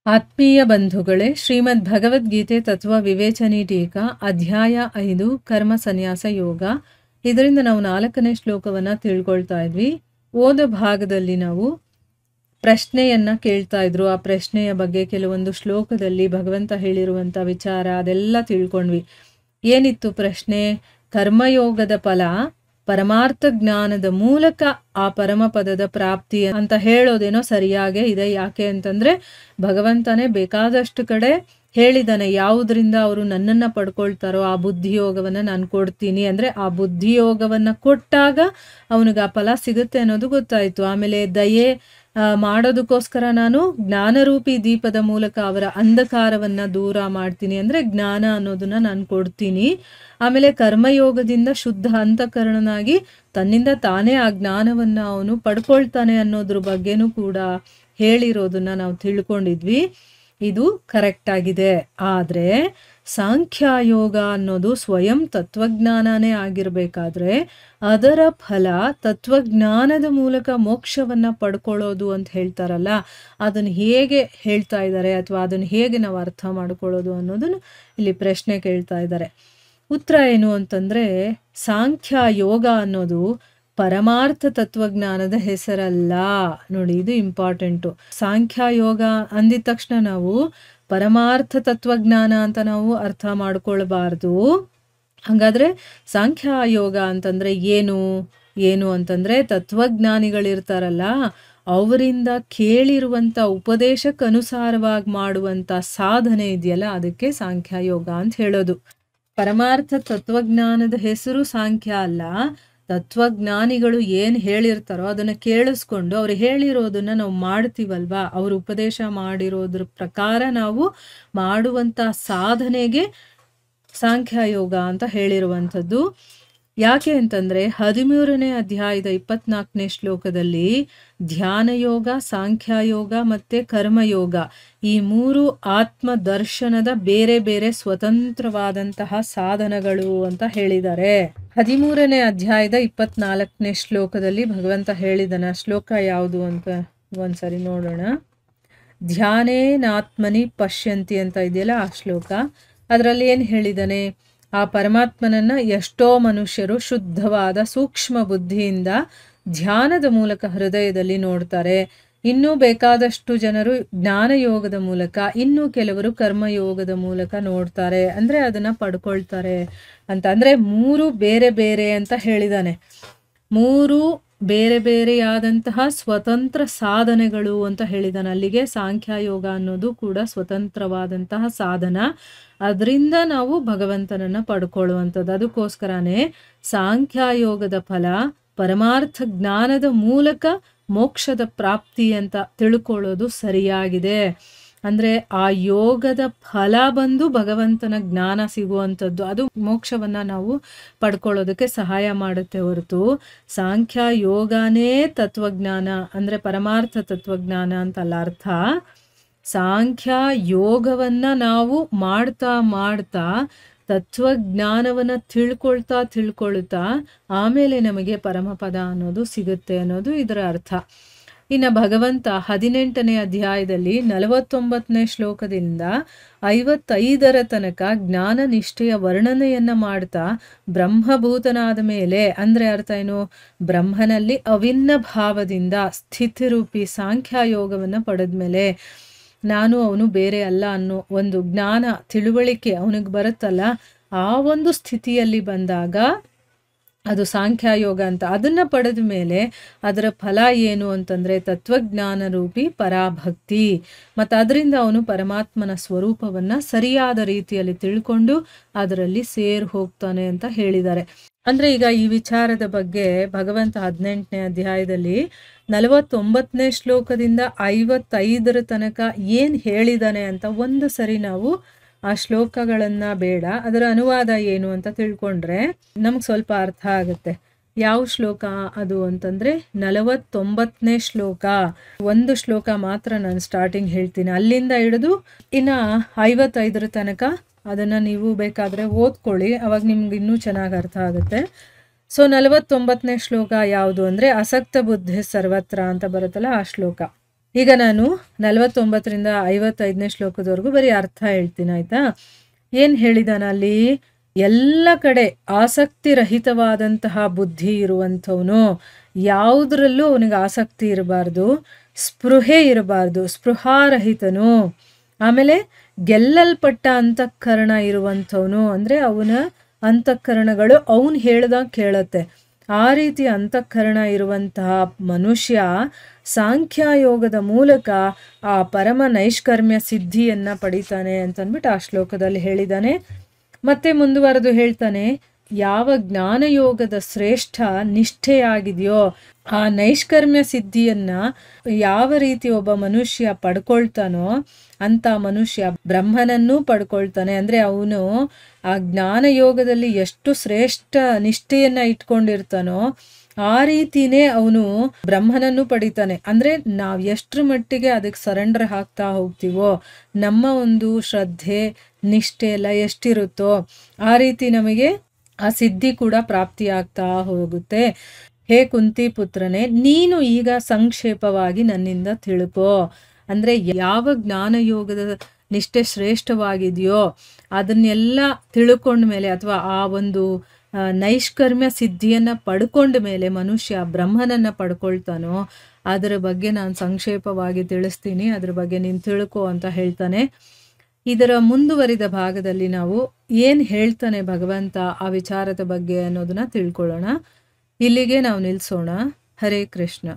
ಆತ್ಮೀಯ ಬಂಧುಗಳೇ, ಶ್ರೀಮದ್ ಭಗವದ್ಗೀತೆ ತತ್ವ ವಿವೇಚನಿ ಟೀಕಾ ಅಧ್ಯಾಯ 5 ಕರ್ಮ ಸನ್ಯಾಸ ಯೋಗ. ಇದರಿಂದ ನಾವು 4ನೇ ಶ್ಲೋಕವನ್ನು ತಿಳ್ಕೊಳ್ತಾ ಇದ್ವಿ. ಓದ ಭಾಗದಲ್ಲಿ ನಾವು ಪ್ರಶ್ನೆಯನ್ನ ಕೇಳ್ತಾ ಇದ್ರು. ಆ ಪ್ರಶ್ನೆಯ ಬಗ್ಗೆ ಕೆಲವೊಂದು ಶ್ಲೋಕದಲ್ಲಿ ಭಗವಂತ ಹೇಳಿರುವಂಥ ವಿಚಾರ ಅದೆಲ್ಲ ತಿಳ್ಕೊಂಡ್ವಿ. ಏನಿತ್ತು ಪ್ರಶ್ನೆ? ಕರ್ಮಯೋಗದ ಫಲ ಪರಮಾರ್ಥ ಜ್ಞಾನದ ಮೂಲಕ ಆ ಪರಮಪದದ ಪ್ರಾಪ್ತಿ ಅಂತ ಹೇಳೋದೇನೋ ಸರಿಯಾಗೇ ಇದೆ. ಯಾಕೆ ಅಂತಂದ್ರೆ ಭಗವಂತನೇ ಬೇಕಾದಷ್ಟು ಕಡೆ ಹೇಳಿದಾನೆ, ಯಾವುದರಿಂದ ಅವರು ನನ್ನನ್ನು ಪಡ್ಕೊಳ್ತಾರೋ ಆ ಬುದ್ಧಿಯೋಗವನ್ನು ನಾನು ಕೊಡ್ತೀನಿ. ಅಂದರೆ ಆ ಬುದ್ಧಿಯೋಗವನ್ನು ಕೊಟ್ಟಾಗ ಅವನಿಗೆ ಆ ಫಲ ಸಿಗುತ್ತೆ ಅನ್ನೋದು ಗೊತ್ತಾಯಿತು. ಆಮೇಲೆ ದಯೆ ಮಾಡೋದಕ್ಕೋಸ್ಕರ ನಾನು ಜ್ಞಾನರೂಪಿ ದೀಪದ ಮೂಲಕ ಅವರ ಅಂಧಕಾರವನ್ನು ದೂರ ಮಾಡ್ತೀನಿ, ಅಂದರೆ ಜ್ಞಾನ ಅನ್ನೋದನ್ನ ನಾನು ಕೊಡ್ತೀನಿ. ಆಮೇಲೆ ಕರ್ಮಯೋಗದಿಂದ ಶುದ್ಧ ಅಂತಃಕರಣನಾಗಿ ತನ್ನಿಂದ ತಾನೇ ಆ ಜ್ಞಾನವನ್ನು ಅವನು ಪಡ್ಕೊಳ್ತಾನೆ ಅನ್ನೋದ್ರ ಬಗ್ಗೆನೂ ಕೂಡ ಹೇಳಿರೋದನ್ನ ನಾವು ತಿಳ್ಕೊಂಡಿದ್ವಿ. ಇದು ಕರೆಕ್ಟ್ ಆಗಿದೆ. ಆದರೆ ಸಾಂಖ್ಯಯೋಗ ಅನ್ನೋದು ಸ್ವಯಂ ತತ್ವಜ್ಞಾನನೇ ಆಗಿರಬೇಕಾದ್ರೆ ಅದರ ಫಲ ತತ್ವಜ್ಞಾನದ ಮೂಲಕ ಮೋಕ್ಷವನ್ನು ಪಡ್ಕೊಳ್ಳೋದು ಅಂತ ಹೇಳ್ತಾರಲ್ಲ, ಅದನ್ನು ಹೇಗೆ ಹೇಳ್ತಾ ಇದ್ದಾರೆ ಅಥವಾ ಅದನ್ನು ಹೇಗೆ ನಾವು ಅರ್ಥ ಮಾಡ್ಕೊಳ್ಳೋದು ಅನ್ನೋದನ್ನು ಇಲ್ಲಿ ಪ್ರಶ್ನೆ ಕೇಳ್ತಾ ಇದ್ದಾರೆ. ಉತ್ತರ ಏನು ಅಂತಂದರೆ, ಸಾಂಖ್ಯ ಯೋಗ ಅನ್ನೋದು ಪರಮಾರ್ಥ ತತ್ವಜ್ಞಾನದ ಹೆಸರಲ್ಲ. ನೋಡಿ, ಇದು ಇಂಪಾರ್ಟೆಂಟು. ಸಾಂಖ್ಯ ಯೋಗ ಅಂದಿದ ತಕ್ಷಣ ನಾವು ಪರಮಾರ್ಥ ತತ್ವಜ್ಞಾನ ಅಂತ ನಾವು ಅರ್ಥ ಮಾಡ್ಕೊಳ್ಬಾರ್ದು. ಹಾಗಾದರೆ ಸಾಂಖ್ಯ ಯೋಗ ಅಂತಂದರೆ ಏನು ಅಂತಂದರೆ, ತತ್ವಜ್ಞಾನಿಗಳಿರ್ತಾರಲ್ಲ ಅವರಿಂದ ಕೇಳಿರುವಂಥ ಉಪದೇಶಕ್ಕನುಸಾರವಾಗಿ ಮಾಡುವಂಥ ಸಾಧನೆ ಇದೆಯಲ್ಲ, ಅದಕ್ಕೆ ಸಾಂಖ್ಯ ಯೋಗ ಅಂತ ಹೇಳೋದು. ಪರಮಾರ್ಥ ತತ್ವಜ್ಞಾನದ ಹೆಸರು ಸಾಂಖ್ಯ ಅಲ್ಲ. ತತ್ವಜ್ಞಾನಿಗಳು ಏನು ಹೇಳಿರ್ತಾರೋ ಅದನ್ನು ಕೇಳಿಸ್ಕೊಂಡು ಅವ್ರು ಹೇಳಿರೋದನ್ನು ನಾವು ಮಾಡ್ತೀವಲ್ವಾ, ಅವರು ಉಪದೇಶ ಮಾಡಿರೋದ್ರ ಪ್ರಕಾರ ನಾವು ಮಾಡುವಂಥ ಸಾಧನೆಗೆ ಸಾಂಖ್ಯಯೋಗ ಅಂತ ಹೇಳಿರುವಂಥದ್ದು. ಯಾಕೆ ಅಂತಂದರೆ 13ನೇ ಅಧ್ಯಾಯದ 24ನೇ ಶ್ಲೋಕದಲ್ಲಿ ಧ್ಯಾನಯೋಗ, ಸಾಂಖ್ಯಯೋಗ ಮತ್ತು ಕರ್ಮಯೋಗ ಈ 3 ಆತ್ಮದರ್ಶನದ ಬೇರೆ ಬೇರೆ ಸ್ವತಂತ್ರವಾದಂತಹ ಸಾಧನಗಳು ಅಂತ ಹೇಳಿದ್ದಾರೆ. 13ನೇ ಅಧ್ಯಾಯದ 24ನೇ ಶ್ಲೋಕದಲ್ಲಿ ಭಗವಂತ ಹೇಳಿದನ ಶ್ಲೋಕ ಯಾವುದು ಅಂತ ಒಂದ್ಸರಿ ನೋಡೋಣ. ಧ್ಯಾನೇನಾತ್ಮನಿ ಪಶ್ಯಂತಿ ಅಂತ ಇದೆಯಲ್ಲ ಆ ಶ್ಲೋಕ. ಅದರಲ್ಲಿ ಏನು ಹೇಳಿದಾನೆ? ಆ ಪರಮಾತ್ಮನನ್ನು ಎಷ್ಟೋ ಮನುಷ್ಯರು ಶುದ್ಧವಾದ ಸೂಕ್ಷ್ಮ ಬುದ್ಧಿಯಿಂದ ಧ್ಯಾನದ ಮೂಲಕ ಹೃದಯದಲ್ಲಿ ನೋಡ್ತಾರೆ. ಇನ್ನೂ ಬೇಕಾದಷ್ಟು ಜನರು ಜ್ಞಾನಯೋಗದ ಮೂಲಕ, ಇನ್ನೂ ಕೆಲವರು ಕರ್ಮಯೋಗದ ಮೂಲಕ ನೋಡ್ತಾರೆ, ಅಂದರೆ ಅದನ್ನು ಪಡ್ಕೊಳ್ತಾರೆ ಅಂತ. ಅಂದರೆ 3 ಬೇರೆ ಬೇರೆ ಅಂತ ಹೇಳಿದಾನೆ. 3 ಬೇರೆ ಬೇರೆಯಾದಂತಹ ಸ್ವತಂತ್ರ ಸಾಧನೆಗಳು ಅಂತ ಹೇಳಿದಾನೆ. ಅಲ್ಲಿಗೆ ಸಾಂಖ್ಯಯೋಗ ಅನ್ನೋದು ಕೂಡ ಸ್ವತಂತ್ರವಾದಂತಹ ಸಾಧನ. ಅದರಿಂದ ನಾವು ಭಗವಂತನನ್ನು ಪಡ್ಕೊಳ್ಳುವಂಥದ್ದು. ಅದಕ್ಕೋಸ್ಕರನೇ ಸಾಂಖ್ಯಯೋಗದ ಫಲ ಪರಮಾರ್ಥ ಜ್ಞಾನದ ಮೂಲಕ ಮೋಕ್ಷದ ಪ್ರಾಪ್ತಿ ಅಂತ ತಿಳ್ಕೊಳ್ಳೋದು ಸರಿಯಾಗಿದೆ. ಅಂದರೆ ಆ ಯೋಗದ ಫಲ ಬಂದು ಭಗವಂತನ ಜ್ಞಾನ ಸಿಗುವಂಥದ್ದು, ಅದು ಮೋಕ್ಷವನ್ನು ನಾವು ಪಡ್ಕೊಳ್ಳೋದಕ್ಕೆ ಸಹಾಯ ಮಾಡುತ್ತೆ ಹೊರತು ಸಾಂಖ್ಯ ಯೋಗನೇ ತತ್ವಜ್ಞಾನ ಅಂದರೆ ಪರಮಾರ್ಥ ತತ್ವಜ್ಞಾನ ಅಂತಲ್ಲ ಅರ್ಥ. ಸಾಂಖ್ಯ ಯೋಗವನ್ನು ನಾವು ಮಾಡ್ತಾ ತತ್ವಜ್ಞಾನವನ್ನು ತಿಳ್ಕೊಳ್ತಾ ಆಮೇಲೆ ನಮಗೆ ಪರಮಪದ ಅನ್ನೋದು ಸಿಗುತ್ತೆ ಅನ್ನೋದು ಇದರ ಅರ್ಥ. ಇನ್ನು ಭಗವಂತ 18ನೇ ಅಧ್ಯಾಯದಲ್ಲಿ 49ನೇ ಶ್ಲೋಕದಿಂದ 55ರ ತನಕ ಜ್ಞಾನ ನಿಷ್ಠೆಯ ವರ್ಣನೆಯನ್ನು ಮಾಡ್ತಾ ಬ್ರಹ್ಮಭೂತನಾದ ಮೇಲೆ, ಅಂದರೆ ಅರ್ಥ ಏನು? ಬ್ರಹ್ಮನಲ್ಲಿ ಅವಿನ್ನ ಭಾವದಿಂದ ಸ್ಥಿತಿರೂಪಿ ಸಾಂಖ್ಯಯೋಗವನ್ನು ಪಡೆದ ಮೇಲೆ ನಾನು ಅವನು ಬೇರೆ ಅಲ್ಲ ಅನ್ನೋ ಒಂದು ಜ್ಞಾನ ತಿಳುವಳಿಕೆ ಅವನಿಗೆ ಬರುತ್ತಲ್ಲ, ಆ ಒಂದು ಸ್ಥಿತಿಯಲ್ಲಿ ಬಂದಾಗ ಅದು ಸಾಂಖ್ಯಯೋಗ ಅಂತ. ಅದನ್ನು ಪಡೆದ ಮೇಲೆ ಅದರ ಫಲ ಏನು ಅಂತಂದರೆ ತತ್ವಜ್ಞಾನ ರೂಪಿ ಪರಾಭಕ್ತಿ. ಮತ್ತು ಅದರಿಂದ ಅವನು ಪರಮಾತ್ಮನ ಸ್ವರೂಪವನ್ನು ಸರಿಯಾದ ರೀತಿಯಲ್ಲಿ ತಿಳ್ಕೊಂಡು ಅದರಲ್ಲಿ ಹೋಗ್ತಾನೆ ಅಂತ ಹೇಳಿದ್ದಾರೆ. ಅಂದರೆ ಈಗ ಈ ವಿಚಾರದ ಬಗ್ಗೆ ಭಗವಂತ 18ನೇ ಅಧ್ಯಾಯದಲ್ಲಿ 49ನೇ ಶ್ಲೋಕದಿಂದ 55ರ ತನಕ ಏನು ಹೇಳಿದಾನೆ ಅಂತ ಒಂದು ಸರಿ ನಾವು ಆ ಶ್ಲೋಕಗಳನ್ನು ಬೇಡ, ಅದರ ಅನುವಾದ ಏನು ಅಂತ ತಿಳ್ಕೊಂಡ್ರೆ ನಮ್ಗೆ ಸ್ವಲ್ಪ ಅರ್ಥ ಆಗುತ್ತೆ. ಯಾವ ಶ್ಲೋಕ ಅದು ಅಂತಂದರೆ 49ನೇ ಶ್ಲೋಕ. ಒಂದು ಶ್ಲೋಕ ಮಾತ್ರ ನಾನು ಸ್ಟಾರ್ಟಿಂಗ್ ಹೇಳ್ತೀನಿ, ಅಲ್ಲಿಂದ ಹಿಡಿದು ಇನ್ನು 55ರ ತನಕ ಅದನ್ನು ನೀವು ಬೇಕಾದರೆ ಓದ್ಕೊಳ್ಳಿ, ಅವಾಗ ನಿಮ್ಗೆ ಇನ್ನೂ ಚೆನ್ನಾಗಿ ಅರ್ಥ ಆಗುತ್ತೆ. ಸೊ 49ನೇ ಶ್ಲೋಕ ಯಾವುದು ಅಂದರೆ ಅಸಕ್ತ ಬುದ್ಧಿ ಸರ್ವತ್ರ ಅಂತ ಬರುತ್ತಲ್ಲ ಆ ಶ್ಲೋಕ. ಈಗ ನಾನು 49ರಿಂದ 55ನೇ ಶ್ಲೋಕದವರೆಗೂ ಬರೀ ಅರ್ಥ ಹೇಳ್ತೀನಿ, ಆಯ್ತಾ? ಏನು ಹೇಳಿದಾನಲ್ಲಿ, ಎಲ್ಲ ಕಡೆ ಆಸಕ್ತಿರಹಿತವಾದಂತಹ ಬುದ್ಧಿ ಇರುವಂಥವನು, ಯಾವುದರಲ್ಲೂ ಅವನಿಗೆ ಆಸಕ್ತಿ ಇರಬಾರ್ದು, ಸ್ಪೃಹೆ ಇರಬಾರ್ದು, ಸ್ಪೃಹಾರಹಿತನು. ಆಮೇಲೆ ಗೆಲ್ಲಲ್ಪಟ್ಟ ಅಂತಃಕರಣ ಇರುವಂಥವನು, ಅಂದರೆ ಅವನ ಅಂತಃಕರಣಗಳು ಅವನು ಹೇಳ್ದಾಗ ಕೇಳುತ್ತೆ. ಆ ರೀತಿ ಅಂತಃಕರಣ ಇರುವಂತಹ ಮನುಷ್ಯ ಸಾಂಖ್ಯಯೋಗದ ಮೂಲಕ ಆ ಪರಮ ನೈಷ್ಕರ್ಮ್ಯ ಸಿದ್ಧಿಯನ್ನು ಪಡಿತಾನೆ ಅಂತಂದ್ಬಿಟ್ಟು ಆ ಶ್ಲೋಕದಲ್ಲಿ ಹೇಳಿದ್ದಾನೆ. ಮತ್ತೆ ಮುಂದುವರೆದು ಹೇಳ್ತಾನೆ, ಯಾವ ಜ್ಞಾನಯೋಗದ ಶ್ರೇಷ್ಠ ನಿಷ್ಠೆಯಾಗಿದೆಯೋ ಆ ನೈಷ್ಕರ್ಮ್ಯ ಸಿದ್ಧಿಯನ್ನ ಯಾವ ರೀತಿ ಒಬ್ಬ ಮನುಷ್ಯ ಪಡ್ಕೊಳ್ತಾನೋ ಅಂತ ಮನುಷ್ಯ ಬ್ರಹ್ಮನನ್ನೂ ಪಡ್ಕೊಳ್ತಾನೆ. ಅಂದರೆ ಅವನು ಆ ಜ್ಞಾನಯೋಗದಲ್ಲಿ ಎಷ್ಟು ಶ್ರೇಷ್ಠ ನಿಷ್ಠೆಯನ್ನ ಇಟ್ಕೊಂಡಿರ್ತಾನೋ ಆ ರೀತಿನೇ ಅವನು ಬ್ರಹ್ಮನನ್ನು ಪಡಿತಾನೆ. ಅಂದರೆ ನಾವು ಎಷ್ಟರ ಮಟ್ಟಿಗೆ ಅದಕ್ಕೆ ಸರೆಂಡರ್ ಆಗ್ತಾ ಹೋಗ್ತೀವೋ, ನಮ್ಮ ಒಂದು ಶ್ರದ್ಧೆ ನಿಷ್ಠೆ ಎಲ್ಲ ಎಷ್ಟಿರುತ್ತೋ ಆ ರೀತಿ ನಮಗೆ ಆ ಸಿದ್ಧಿ ಕೂಡ ಪ್ರಾಪ್ತಿಯಾಗ್ತಾ ಹೋಗುತ್ತೆ. ಹೇ ಕುಂತಿ ಪುತ್ರನೇ, ನೀನು ಈಗ ಸಂಕ್ಷೇಪವಾಗಿ ನನ್ನಿಂದ ತಿಳ್ಕೋ. ಅಂದರೆ ಯಾವ ಜ್ಞಾನಯೋಗದ ನಿಷ್ಠೆ ಶ್ರೇಷ್ಠವಾಗಿದೆಯೋ ಅದನ್ನೆಲ್ಲ ತಿಳ್ಕೊಂಡ ಮೇಲೆ, ಅಥವಾ ಆ ಒಂದು ನೈಷ್ಕರ್ಮ್ಯ ಸಿದ್ಧಿಯನ್ನು ಪಡ್ಕೊಂಡ ಮೇಲೆ ಮನುಷ್ಯ ಬ್ರಹ್ಮನನ್ನು ಪಡ್ಕೊಳ್ತಾನೋ ಅದರ ಬಗ್ಗೆ ನಾನು ಸಂಕ್ಷೇಪವಾಗಿ ತಿಳಿಸ್ತೀನಿ, ಅದ್ರ ಬಗ್ಗೆ ನೀನು ತಿಳ್ಕೊ ಅಂತ ಹೇಳ್ತಾನೆ. ಇದರ ಮುಂದುವರಿದ ಭಾಗದಲ್ಲಿ ನಾವು ಏನು ಹೇಳ್ತಾನೆ ಭಗವಂತ ಆ ವಿಚಾರದ ಬಗ್ಗೆ ಅನ್ನೋದನ್ನ ತಿಳ್ಕೊಳ್ಳೋಣ. ಇಲ್ಲಿಗೆ ನಾವು ನಿಲ್ಲಿಸೋಣ. ಹರೇ ಕೃಷ್ಣ.